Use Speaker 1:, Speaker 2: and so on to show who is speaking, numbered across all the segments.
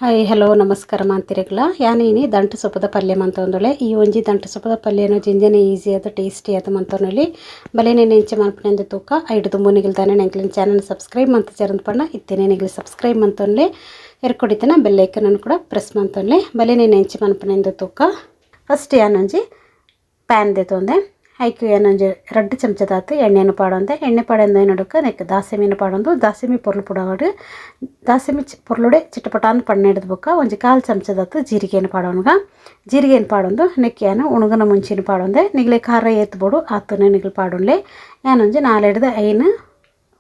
Speaker 1: Hi hello ನಮಸ್ಕಾರ ಮಾಂತಿರಿಗಳ ಯಾನೇನಿ ದಂಟು ಸೊಪ್ಪದ ಪಲ್ಯ ಮಂತೊಂದೊಳೆ ಈ ಒಂಜಿ ದಂಟು ಸೊಪ್ಪದ ಪಲ್ಯನು ಜಿಂಜನೆ ಈಸಿ ಆದ ಟೇಸ್ಟಿ ಆದ ಮಂತೊಂದೊಳಿ ಬಲೆನೆ ನೆಂಚೆ ಮಲ್ಪನೆಂದು ತೂಕ ಐಡು ತುಂಬುನಿಗಿಲ್ ತಾನೆ ನೆಂಕ್ಲಿನ ಚಾನಲ್ ಸಬ್ಸ್ಕ್ರೈಬ್ ಮಂತ ಚರಂದ್ ಪಣ್ಣ ಇತ್ತೇನೆ ನಿಗಿಲ್ ಸಬ್ಸ್ಕ್ರೈಬ್ ಮಂತೊಂಡ್ಲೆ ಎರ್ಕೊಡಿತನ ಬೆಲ್ಲೈಕನನ್ನು ಕೂಡ ಪ್ರೆಸ್ ಮಂತೊಂಡ್ಲೆ ಬಲೆನೆ ನೆಂಚೆ ಮಲ್ಪನೆಂದು ತೂಕ ಫಸ್ಟ್ ಯಾನೊಂಜಿ ಪ್ಯಾನ್ ದೆತೊಂದೆ ಐಕು ಏನೊಂಜಿ 2 ಚಮಚದಾತು ಎಣ್ಣೆಯನ್ನು ಪಾಡೊಂದೆ ಎಣ್ಣೆ ಪಾಡೊಂದು ಏನಡುಕ ನೆಕ್ ದಾಸಮಿನ ಪಾಡೊಂದು ದಾಸಮಿ ಪೊರ್ಲು ಪುಡವಡು ದಾಸಮಿ ಪೊರ್ಲುಡೆ ಚಿಟಪಟಾನ್ ಪಣ್ಣೆ ಹಿಡಿದು ಬುಕ್ಕ ಒಂಜಿ 1/4 ಚಮಚದಾತು ಜೀರಿಗೆಯನ್ನು ಪಾಡೋನ್ಗ ಜೀರಿಗೆಯನ್ನು ಪಾಡೊಂದು ನೆಕ್ಕಿಯಾನು ಉಣುಗನ ಮುಂಚಿನ ಪಾಡೊಂದೆ ನಿಗ್ಲೆ ಖಾರ ಏತ್ಬೋಡು ಆತನ ನಿಗ್ಲು ಪಾಡೊಂಡ್ಲೆ ಯಾನೊಂಜಿ 4-5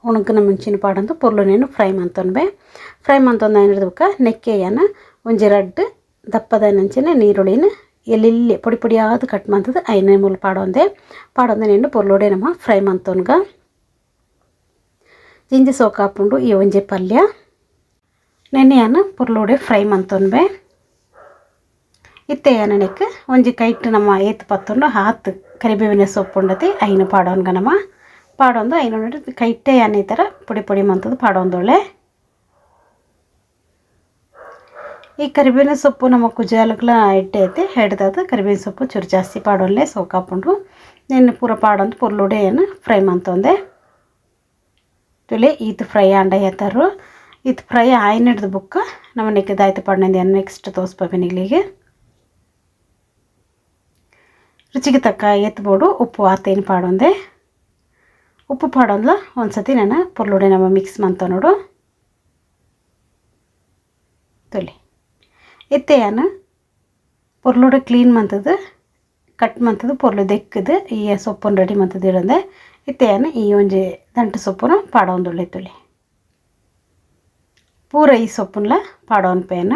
Speaker 1: ಉಣುಗನ ಮುಂಚಿನ ಪಾಡೊಂದು ಪೊರ್ಲುನೇನು ಫ್ರೈ ಮಂತೊನ್ಬೆ ಫ್ರೈ ಮಂತೊಂದು ಏನು ಹಿಡಿದು ಬುಕ್ಕ ನೆಕ್ಕೆಯನ ಒಂಜಿ 2 ದಪ್ಪದ ನಂಚಿನ ನೀರುಳ್ಳಿನ ಎಲ್ಲಿ ಪೊಡಿ ಪೊಡಿಯಾದ ಕಟ್ ಮಂತದ ಐನೇ ಮೂಲ ಪಾಡೊಂದೆ ನೆಂಡು ಪೊರ್ಲೋಡೆ ನಮ್ಮ ಫ್ರೈ ಮಂತೊನ್ಗ ಜಿಂಜಿ ಸೋಕ ಹಾಪುಂಡು ಈ ಒಂಜಿ ಪಲ್ಯ ನೆನೆಯನ್ನ ಪೊರ್ಲೋಡೆ ಫ್ರೈ ಮಂತೊನ್ಬೆ ಇತ್ತೆ ನೆನಕ್ಕೆ ಒಂಜಿ ಕೈಟ್ ನಮ್ಮ ಏತ್ ಪತ್ತೊಂಡು ಹಾತ್ ಕರಿಬೇವಿನ ಸೊಪ್ಪು ಉಂಡತಿ ಐನು ಪಾಡೋನ್ಗ ನಮ್ಮ ಪಾಡೊಂದು ಐನು ಕೈಟ್ಟೆ ಈ ಥರ ಪೊಡಿ ಪೊಡಿ ಮಂತದ ಪಾಡೊಂದೊಳ್ಳೆ ಈ ಕರಿಬೇವಿನ ಸೊಪ್ಪು ನಮ್ಮ ಕುಜಾಲಗ್ಲ ಇಟ್ಟೆ ಐತೆ ಹಿಡ್ದದು ಕರಿಬೇವಿನ ಸೊಪ್ಪು ಚೂರು ಜಾಸ್ತಿ ಪಾಡೊನ್ಲೆ ಸೋಕಾಪುಂಡು ನೆನ್ನೆ ಪೂರ ಪಾಡೊಂದು ಪೊರ್ಲುಡೆ ಏನು ಫ್ರೈ ಮಂತೊಂದೆ ತುಲೆ ಈತ್ ಫ್ರೈ ಆಂಡ ಎತ್ತರು ಈತ್ ಫ್ರೈ ಆಯ್ನ ಹಿಡ್ದು ಬುಕ್ಕ ನಮ್ಮ ನೆಕ್ಕಿದಾಯ್ತು ಪಾಡೊಂದು ನೆಕ್ಸ್ಟ್ ತೋರಿಸ್ಬೇನಿಗ್ಲಿಗೆ ರುಚಿಗೆ ತಕ್ಕ ಎತ್ಬೋಡು ಉಪ್ಪು ಆತೇನು ಪಾಡೊಂದೆ ಉಪ್ಪು ಪಾಡೊಂದ್ಲ ಒಂದ್ಸತಿ ನಾನು ಪೊರ್ಲುಡೆ ನಮ್ಮ ಮಿಕ್ಸ್ ಮಂತ ನೋಡು ತುಲಿ ಎತ್ತೆಯಾನ ಪೊರ್ಲುಡೆ ಕ್ಲೀನ್ ಮಂತದ್ದು ಕಟ್ ಮಂತದ್ದು ಪೊರ್ಲು ದೆಕ್ಕದು ಈ ಸೊಪ್ಪನ್ನು ರೆಡಿ ಮಂತದ್ದು ಇಡಂದೆ ಎತ್ತೆಯಾನ ಈ ಒಂಜಿ ದಂಟು ಸೊಪ್ಪುನ ಪಾಡೊಂದುಳ್ಳೆ ತುಳಿ ಪೂರ ಈ ಸೊಪ್ಪುನ್ಲ ಪಾಡೊನ್ಪೇನ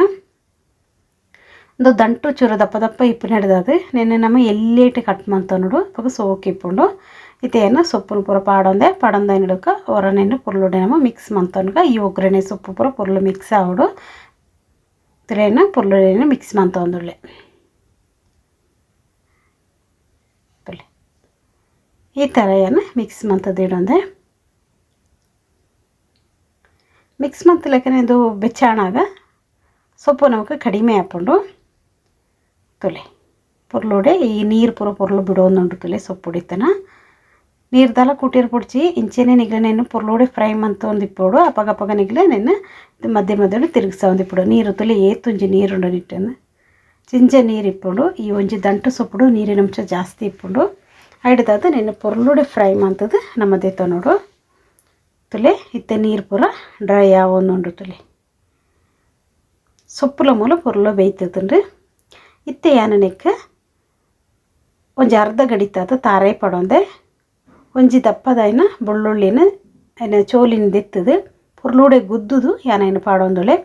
Speaker 1: ಒಂದು ದಂಟು ಚೂರು ದಪ್ಪ ದಪ್ಪ ಇಪ್ಪು ಹಿಡ್ದದು ನೆನ್ನೆ ನಮ್ಮ ಎಲ್ಲೇಟು ಕಟ್ ಮಂತ ನೋಡು ಅವಾಗ ಸೋಕಿಪ್ಪುಂಡು ಇತೆಯನ್ನು ಸೊಪ್ಪುನ ಪೂರ ಪಾಡೊಂದೆ ಪಾಡೊಂದ ಹಿಡ್ಕ ಹೊರನೆಂಡು ಪೊರ್ಲುಡೆ ನಮ್ಮ ಮಿಕ್ಸ್ ಮಂತೊನ್ಗ ಈ ಒಗ್ಗರಣೆ ಸೊಪ್ಪು ಪೂರ ಪೊರ್ಲು ಮಿಕ್ಸ್ ಆವಡು ತಿರೇನ ಪೊರ್ಲುಡೆನ ಮಿಕ್ಸ್ ಮಂತೊಂದುಳ್ಳೆ ಈ ಥರ ಏನು ಮಿಕ್ಸ್ ಮಂತದ್ದು ಇಡೊಂದೆ ಮಿಕ್ಸ್ ಮಂತಲಕ್ಕನೆ ಇದು ಬೆಚ್ಚಾಣಾಗ ಸೊಪ್ಪು ನಮಗೆ ಕಡಿಮೆ ಹಾಕೊಂಡು ತುಲೆ ಪೊರ್ಲುಡೆ ಈ ನೀರು ಪೂರ ಪೊರ್ಲು ಬಿಡೋದು ತುಲೆ ಸೊಪ್ಪು ಹೊಡಿತನ ನೀರ್ದೆಲ್ಲ ಕುಟೀರು ಪುಡ್ಚಿ ಇಂಚೆನೆ ನಿಗ್ಲೆನೇನು ಪೊರ್ಲುಡೆ ಫ್ರೈ ಮಂತೊಂದು ಇಪ್ಪೋಡು ಅಪಗ ನಿಗ್ಲೆ ನೆನ್ನ ಮಧ್ಯ ಮಧ್ಯ ತಿರುಗಿಸ ಒಂದಿಪ್ಪಡು ನೀರು ತುಲೆ ಏತುಂಜಿ ನೀರುಂಡು ನಿಟ್ಟನ್ನು ಜಿಂಜೆ ನೀರು ಇಪ್ಪುಂಡು ಈ ಒಂಜಿ ದಂಟು ಸೊಪ್ಪುಡು ನೀರಿನ ಅಂಶ ಜಾಸ್ತಿ ಇಪ್ಪುಂಡು ಹಿಡ್ದದು ನೆನ್ನ ಪೊರ್ಲುಡೆ ಫ್ರೈ ಮಂತದ್ದು ನಮ್ಮದೇತ ನೋಡು ತುಲೆ ಇತ್ತೆ ನೀರು ಪೂರ ಡ್ರೈ ಆವೊಂದುಂಡು ತುಲೆ ಸೊಪ್ಪುಲ ಮೂಲ ಪೊರ್ಲು ಬೇಯ್ತದ್ರಿ ಇತ್ತೆ ಯಾನನೆಕ್ಕ ಒಂಜಿ ಅರ್ಧ ಗಡಿತಾದ ತಾರೈ ಪಡೊಂದೆ ಒಂಜಿ ದಪ್ಪದಾಯಿನ ಬೆಳ್ಳುಳ್ಳಿನ ಐನ ಚೋಲಿನ ದೆತ್ತದು ಪೊರ್ಲುಡೆ ಗುದ್ದುದು ಯಾನೈನ ಪಾಡೊಂದುಳೆ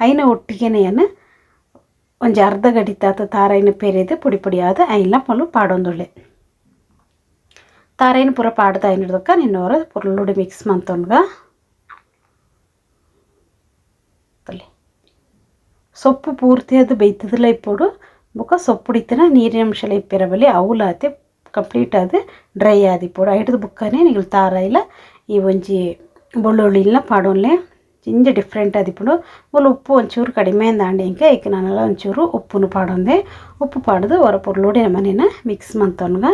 Speaker 1: ಐನ ಒಟ್ಟಿಗೆನೆಯನ್ನು ಒಂಜಿ ಅರ್ಧ ಗಡಿತಾದ ತಾರೈನ ಪೆರೆದು ಪುಡಿ ಪುಡಿಯಾದ ಐನ ಪೊಲು ಪಾಡೊಂದುಳೆ ತಾರೈನ ಪೂರ ಪಾಡ್ದ ಐನಡ್ದಕ್ಕ ನಿನ್ನವರ ಪೊರ್ಲುಡೆ ಮಿಕ್ಸ್ ಮಂತೊನ್ಗ ತಲೆ ಸೊಪ್ಪು ಪೂರ್ತಿಯಾದ ಬೇಯ್ತದಲ್ಲ ಇಪ್ಪೋಡು ಬುಕ್ಕ ಸೊಪ್ಪು ಹಿಡಿತನ ನೀರಿನ ಅಂಶಲ ಇಪ್ಪಿರಬಲ್ಲಿ ಅವಲಾತೆ ಕಂಪ್ಲೀಟ್ ಆದ ಡ್ರೈ ಆದಿಪ್ಪೋಡು ಹಿಡಿದು ಬುಕ್ಕನೆ ನಿಗಲು ತಾರ ಇಲ್ಲ ಈ ಒಂಜಿ ಬೆಳ್ಳುಳ್ಳಿಲ್ಲ ಪಾಡೋನ್ಲೆ ಜಿಂಜ ಡಿಫ್ರೆಂಟ್ ಆದಿಪ್ಪುಡು ಒಲ್ಲ ಉಪ್ಪು ಒಂಚೂರು ಕಡಿಮೆ ಅಂದಾಂಡೆ ಇಂಕೆ ಈಗ ನಾನೆಲ್ಲ ಒಂಚೂರು ಉಪ್ಪುನು ಪಾಡೊಂದೆ ಉಪ್ಪು ಪಾಡ್ದು ಹೊರ ಪೊರ್ಲುಡೆ ಮನೇನ ಮಿಕ್ಸ್ ಮಂತೊನ್ಗ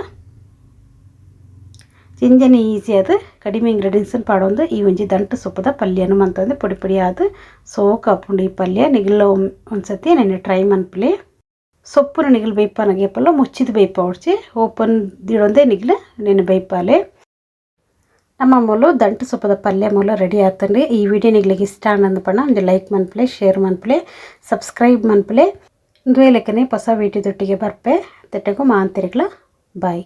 Speaker 1: ಜಿಂಜನೆ ಈಸಿ ಆದ ಕಡಿಮೆ ಇಂಗ್ರೀಡಿಯೆಂಟ್ಸನ್ನು ಪಾಡೊಂದು ಈ ಒಂಜಿ ದಂಟು ಸೊಪ್ಪದ ಪಲ್ಯನು ಮಂತಂದು ಪುಡಿ ಪುಡಿ ಆದ ಸೋಕ್ ಹಾಪುಂಡು ಈ ಪಲ್ಯ ನಿಗಲ ಒಂದ್ಸತಿ ನೆನ್ನೆ ಟ್ರೈ ಮನ್ಪಲೆ ಸೊಪ್ಪುನ ನಿಗಲು ಬೈಪಾನ ಗೇಪಲ್ಲ ಮುಚ್ಚಿದ ಬೈಪ ಹೊಡ್ಚಿ ಓಪನ್ ದಿಡೊಂದೇ ನಿಗಲು ನೆನೆ ಬೈಪಾಲೆ ನಮ್ಮ ಮೂಲು ದಂಟು ಸೊಪ್ಪದ ಪಲ್ಯ ಮೂಲ ರೆಡಿ ಆತಂಡ್ರಿ ಈ ವಿಡಿಯೋ ನಿಗ್ಲಿಗೆ ಇಷ್ಟ ಅನ್ನಂದಪಣ್ಣ ಒಂದು ಲೈಕ್ ಮನ್ಪಲೆ ಶೇರ್ ಮನ್ಪಲೆ ಸಬ್ಸ್ಕ್ರೈಬ್ ಮನ್ಪಲೆ ಲೆಕ್ಕನೆ ಹೊಸ ವಿಡಿಯೋದೊಟ್ಟಿಗೆ ಬರ್ಪೆ ತೆಟ್ಟೆಗೂ ಮಾಂತಿರಿಗಳ ಬಾಯ್.